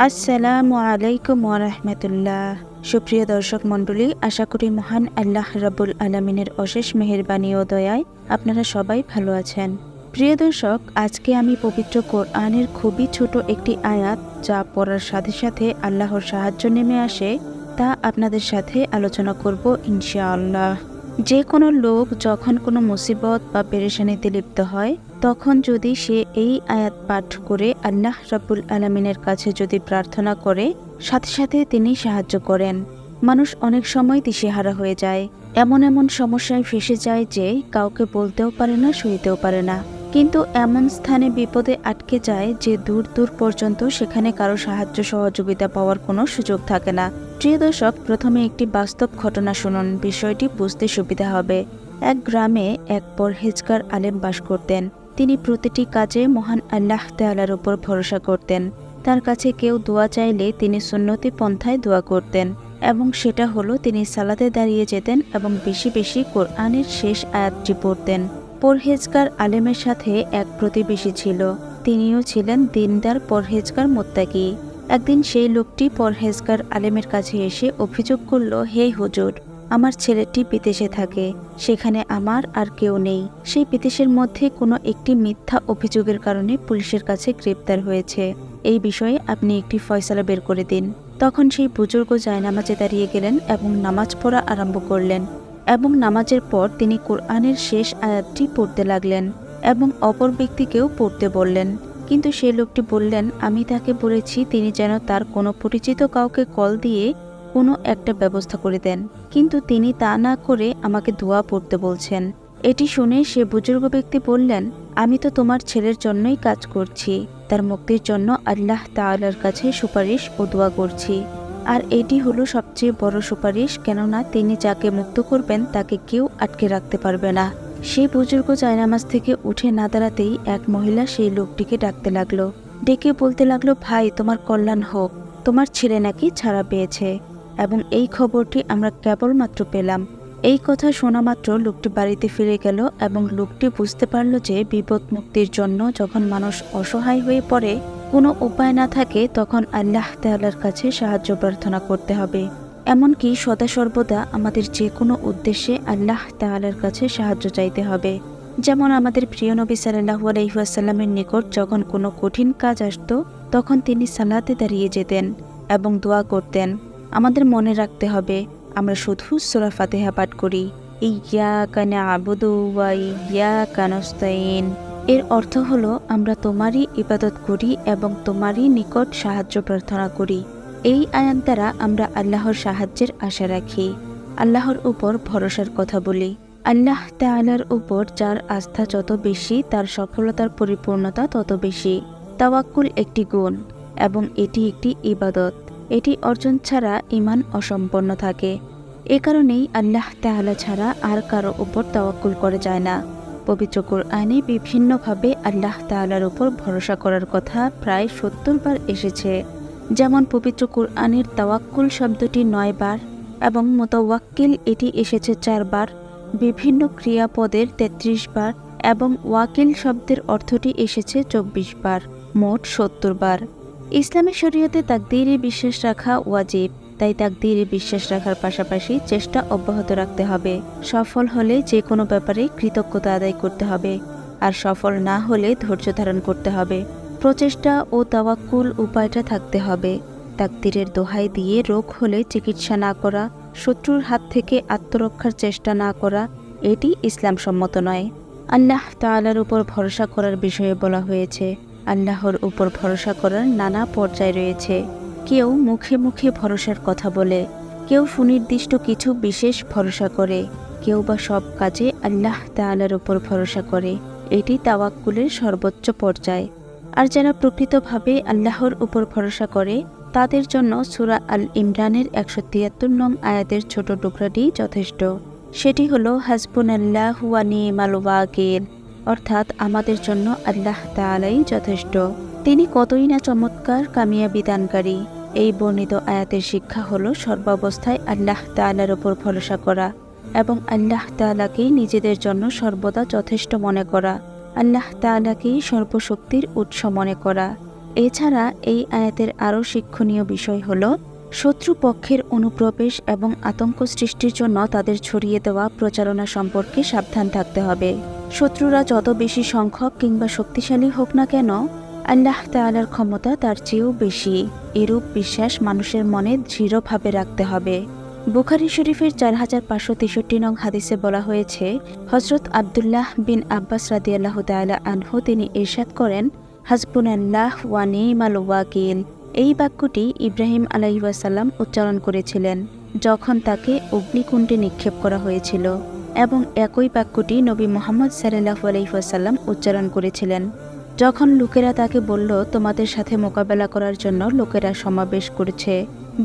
আসসালামু আলাইকুম ওয়া রাহমাতুল্লাহ। সুপ্রিয় দর্শক মণ্ডলী, আশা করি মহান আল্লাহ রাব্বুল আলামিনের অশেষ মেহেরবানি ও দয়ায় আপনারা সবাই ভালো আছেন। প্রিয় দর্শক, আজকে আমি পবিত্র কোরআনের খুবই ছোট একটি আয়াত, যা পড়ার সাথে সাথে আল্লাহর সাহায্য নেমে আসে, তা আপনাদের সাথে আলোচনা করব ইনশাআল্লাহ। যে কোনো লোক যখন কোনো মুসিবত বা পেরেশানিতে লিপ্ত হয়, তখন যদি সে এই আয়াত পাঠ করে আল্লাহ রাব্বুল আলামিনের কাছে যদি প্রার্থনা করে, সাথে সাথে তিনি সাহায্য করেন। মানুষ অনেক সময় দিশেহারা হয়ে যায়, এমন এমন সমস্যায় ফেসে যায় যে কাউকে বলতেও পারে না, সইতেও পারে না। কিন্তু এমন স্থানে বিপদে আটকে যায় যে দূর দূর পর্যন্ত সেখানে কারো সাহায্য সহযোগিতা পাওয়ার কোনো সুযোগ থাকে না। প্রিয় দর্শক, প্রথমে একটি বাস্তব ঘটনা শুনুন, বিষয়টি বুঝতে সুবিধা হবে। এক গ্রামে এক পরহেজগার আলেম বাস করতেন। তিনি প্রতিটি কাজে মহান আল্লাহ তাআলার উপর ভরসা করতেন। তার কাছে কেউ দোয়া চাইলে তিনি সুন্নতি পন্থায় দোয়া করতেন, এবং সেটা হলো তিনি সালাতে দাঁড়িয়ে যেতেন এবং বেশি বেশি কোরআনের শেষ আয়াতটি পড়তেন। পরহেজগার আলেমের সাথে এক প্রতিবেশী ছিল, তিনিও ছিলেন দিনদার পরহেজগার মুত্তাকি। একদিন সেই লোকটি পরহেজগার আলেমের কাছে এসে অভিযোগ করল, হে হুজুর, আমার ছেলেটি বিদেশে থাকে, সেখানে আমার আর কেউ নেই। সেই বিদেশের মধ্যে কোনো একটি মিথ্যা অভিযোগের কারণে পুলিশের কাছে গ্রেপ্তার হয়েছে। এই বিষয়ে আপনি একটি ফয়সালা বের করে দিন। তখন সেই বুজুর্গ জায়নামাজে দাঁড়িয়ে গেলেন এবং নামাজ পড়া আরম্ভ করলেন, এবং নামাজের পর তিনি কোরআনের শেষ আয়াতটি পড়তে লাগলেন এবং অপর ব্যক্তিকেও পড়তে বললেন। কিন্তু সেই লোকটি বললেন, আমি তাকে বলেছি তিনি যেন তার কোনো পরিচিত কাউকে কল দিয়ে কোনো একটা ব্যবস্থা করে দেন, কিন্তু তিনি তা না করে আমাকে দোয়া পড়তে বলছেন। এটি শুনে সে বুজুর্গ ব্যক্তি বললেন, আমি তো তোমার ছেলের জন্যই কাজ করছি, তার মুক্তির জন্য আল্লাহ তাআলার কাছে সুপারিশ ও দোয়া করছি। আর এটি হলো সবচেয়ে বড় সুপারিশ, কেননা তিনি যাকে মুক্ত করবেন তাকে কেউ আটকে রাখতে পারবে না। সেই বুজুর্গ জায়নামাজ থেকে উঠে না দাঁড়াতেই এক মহিলা সেই লোকটিকে ডাকতে লাগলো, ডেকে বলতে লাগলো, ভাই, তোমার কল্যাণ হোক, তোমার ছেলে নাকি ছাড়া পেয়েছে, এবং এই খবরটি আমরা কেবলমাত্র পেলাম। এই কথা শোনা মাত্র লোকটি বাড়িতে ফিরে গেল, এবং লোকটি বুঝতে পারল যে বিপদ মুক্তির জন্য যখন মানুষ অসহায় হয়ে পড়ে, কোনো উপায় না থাকে, তখন আল্লাহ তাআলার কাছে সাহায্য প্রার্থনা করতে হবে। এমনকি সদা সর্বদা আমাদের যে কোনো উদ্দেশ্যে আল্লাহ তাআলার কাছে সাহায্য চাইতে হবে। যেমন আমাদের প্রিয় নবী সাল্লাল্লাহু আলাইহি ওয়াসাল্লামের নিকট যখন কোনো কঠিন কাজ আসতো, তখন তিনি সালাতে দাঁড়িয়ে যেতেন এবং দোয়া করতেন। আমাদের মনে রাখতে হবে, আমরা শুধু সূরা ফাতিহা পাঠ করি, ইয়্যাকা না'বুদু ওয়া ইয়্যাকা নাস্তাইন। এর অর্থ হলো, আমরা তোমারই ইবাদত করি এবং তোমারই নিকট সাহায্য প্রার্থনা করি। এই আয়াত দ্বারা আমরা আল্লাহর সাহায্যের আশা রাখি, আল্লাহর উপর ভরসার কথা বলি। আল্লাহ তাআলার উপর যার আস্থা যত বেশি, তার সফলতার পরিপূর্ণতা তত বেশি। তাওয়াক্কুল একটি গুণ এবং এটি একটি ইবাদত। এটি অর্জন ছাড়া ঈমান অসম্পন্ন থাকে। এ কারণেই আল্লাহ তাআলা ছাড়া আর কারো উপর তাওয়াক্কুল করা যায় না। পবিত্র কোরআনে বিভিন্নভাবে আল্লাহ তাআলার উপর ভরসা করার কথা প্রায় ৭০ বার এসেছে। যেমন পবিত্র কোরআনের তাওয়াক্কুল শব্দটি ৯ বার এবং মুতাওয়াক্কিল এটি এসেছে ৪ বার, বিভিন্ন ক্রিয়াপদের ৩৩ বার এবং ওয়াকিল শব্দের অর্থটি এসেছে ২৪ বার, মোট ৭০ বার। ইসলামী শরীয়তে তাকদীরে বিশ্বাস রাখা ওয়াজিব, তাই তাকদীরে বিশ্বাস রাখার পাশাপাশি চেষ্টা অব্যাহত রাখতে হবে। সফল হলে যে কোনো ব্যাপারে কৃতজ্ঞতা আদায় করতে হবে, আর সফল না হলে ধৈর্য ধারণ করতে হবে। প্রচেষ্টা ও তাওয়াক্কুল উপায়টা থাকতে হবে। তাকদীরের দোহাই দিয়ে রোগ হলে চিকিৎসা না করা, শত্রুর হাত থেকে আত্মরক্ষার চেষ্টা না করা, এটি ইসলাম সম্মত নয়। আল্লাহ তাআলার উপর ভরসা করার বিষয়ে বলা হয়েছে। আল্লাহর উপর ভরসা করার নানা পর্যায় রয়েছে। কেউ মুখে মুখে ভরসার কথা বলে, কেউ সুনির্দিষ্ট কিছু বিশেষ ভরসা করে, কেউ বা সব কাজে আল্লাহ তাআলার উপর ভরসা করে। এটি তাওয়াক্কুলের সর্বোচ্চ পর্যায়। আর যারা প্রকৃতভাবে আল্লাহর উপর ভরসা করে, তাদের জন্য সূরা আল ইমরানের ১৭৩ নং আয়াতের ছোট টুকরাটি যথেষ্ট। সেটি হলো, হাসবুনাল্লাহু ওয়া নি'মাল ওয়াকিল, অর্থাৎ আমাদের জন্য আল্লাহ তাআলাই যথেষ্ট, তিনি কতই না চমৎকার কামিয়াবি দানকারী। এই বর্ণিত আয়াতের শিক্ষা হলো সর্বাবস্থায় আল্লাহ তাআলার উপর ভরসা করা এবং আল্লাহ তাআলাকেই নিজেদের জন্য সর্বদা যথেষ্ট মনে করা, আল্লাহ তাআলাকেই সর্বশক্তির উৎস মনে করা। এছাড়া এই আয়াতের আরও শিক্ষণীয় বিষয় হল শত্রুপক্ষের অনুপ্রবেশ এবং আতঙ্ক সৃষ্টির জন্য তাদের ছড়িয়ে দেওয়া প্রচারণা সম্পর্কে সাবধান থাকতে হবে। শত্রুরা যত বেশি সংখ্যক কিংবা শক্তিশালী হোক না কেন, আল্লাহ তাআলার ক্ষমতা তার চেয়েও বেশি। এরূপ বিশ্বাস মানুষের মনে দৃঢ়ভাবে রাখতে হবে। বুখারী শরীফের 4563 নং হাদিসে বলা হয়েছে, হযরত আব্দুল্লাহ বিন আব্বাস রাদিয়াল্লাহু তাআলা আনহু তিনি ইরশাদ করেন, হাসবুনাল্লাহ ওয়া নি'মাল ওয়াকিল। এই বাক্যটি ইব্রাহিম আলাইহিসসালাম উচ্চারণ করেছিলেন যখন তাকে অগ্নিকুণ্ডে নিক্ষেপ করা হয়েছিল, এবং একই বাক্যটি নবী মুহাম্মদ সাল্লাল্লাহু আলাইহি ওয়াসাল্লাম উচ্চারণ করেছিলেন যখন লোকেরা তাকে বলল, তোমাদের সাথে মোকাবেলা করার জন্য লোকেরা সমাবেশ করেছে,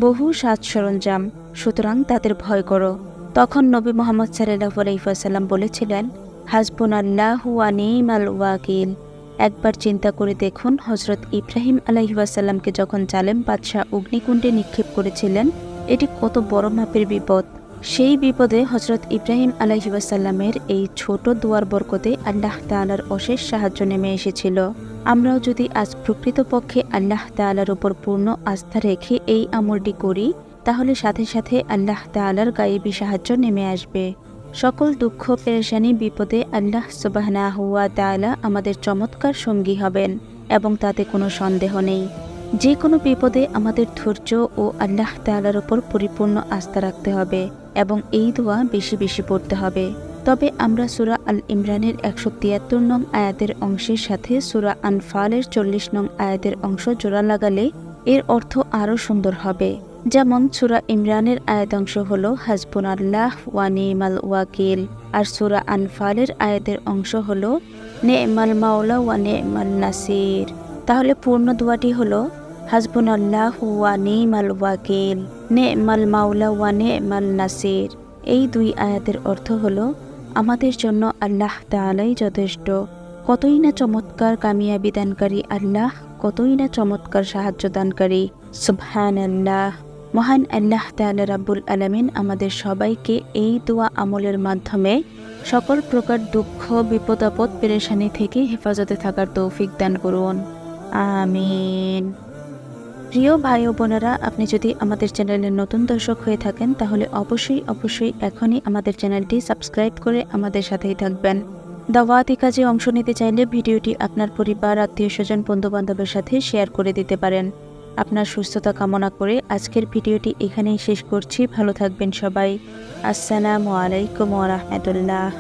বহু সাজ সরঞ্জাম, সুতরাং তাদের ভয় করো। তখন নবী মুহাম্মদ সাল্লাল্লাহু আলাইহি ওয়াসাল্লাম বলেছিলেন, হাসবুনাল্লাহু ওয়া নি'মাল ওয়াকিল। একবার চিন্তা করে দেখুন, হযরত ইব্রাহিম আলাইহিস সালামকে যখন জালেম বাদশাহ অগ্নিকুণ্ডে নিক্ষেপ করেছিলেন, এটি কত বড় মাপের বিপদ। সেই বিপদে হযরত ইব্রাহিম আলাইহিস সালামের এই ছোট দোয়ার বরকতে আল্লাহ তাআলার অশেষ সাহায্য নেমে এসেছিল। আমরাও যদি আজ প্রকৃতপক্ষে আল্লাহ তাআলার উপর পূর্ণ আস্থা রেখে এই আমলটি করি, তাহলে সাথে সাথে আল্লাহ তাআলার গায়েবী সাহায্য নেমে আসবে। সকল দুঃখ পেরেশানি বিপদে আল্লাহ সুবহানাহু ওয়া তাআলা আমাদের চমৎকার সঙ্গী হবেন এবং তাতে কোনো সন্দেহ নেই। যে কোনো বিপদে আমাদের ধৈর্য ও আল্লাহ তাআলার উপর পরিপূর্ণ আস্থা রাখতে হবে এবং এই দোয়া বেশি বেশি পড়তে হবে। তবে আমরা সূরা আল ইমরানের 173 নং আয়াতের অংশের সাথে সূরা আনফালের 40 নং আয়াতের অংশ জোড়া লাগালে এর অর্থ আরও সুন্দর হবে। যেমন সূরা ইমরানের আয়াতাংশ হল হাসবুনাল্লাহ ওয়া নি'মাল ওয়াকিল, আর সূরা আনফালের আয়াতের অংশ হল নি'মাল মাওলা ওয়া নি'মাল নাসির। তাহলে পূর্ণ দোয়াটি হল হাসবুনাল্লাহ ওয়া নি'মাল ওয়াকিল, নি'মাল মাওলা ওয়া নি'মাল নাসির। এই দুই আয়াতের অর্থ হল, আমাদের জন্য আল্লাহ তাআলাই যথেষ্ট। কতই না চমৎকার কামিয়াবি দানকারী আল্লাহ, কতই না চমৎকার সাহায্য দানকারী। সুবহানাল্লাহ। মহান আল্লাহ তাআলা রাব্বুল আলামিন আমাদের সবাইকে এই দোয়া আমলের মাধ্যমে সকল প্রকার দুঃখ, বিপদ আপদ, পেরেশানি থেকে হেফাজতে থাকার তৌফিক দান করুন। আমিন। প্রিয় ভাই ও বোনেরা, আপনি যদি আমাদের চ্যানেলের নতুন দর্শক হয়ে থাকেন, তাহলে অবশ্যই এখনই আমাদের চ্যানেলটি সাবস্ক্রাইব করে আমাদের সাথেই থাকবেন। দাওয়াতি কাজে অংশ নিতে চাইলে ভিডিওটি আপনার পরিবার, আত্মীয় স্বজন, বন্ধু বান্ধবের সাথে শেয়ার করে দিতে পারেন। আপনার সুস্থতা কামনা করে আজকের ভিডিওটি এখানেই শেষ করছি। ভালো থাকবেন সবাই। আসসালামু আলাইকুম ওয়া রাহমাতুল্লাহ।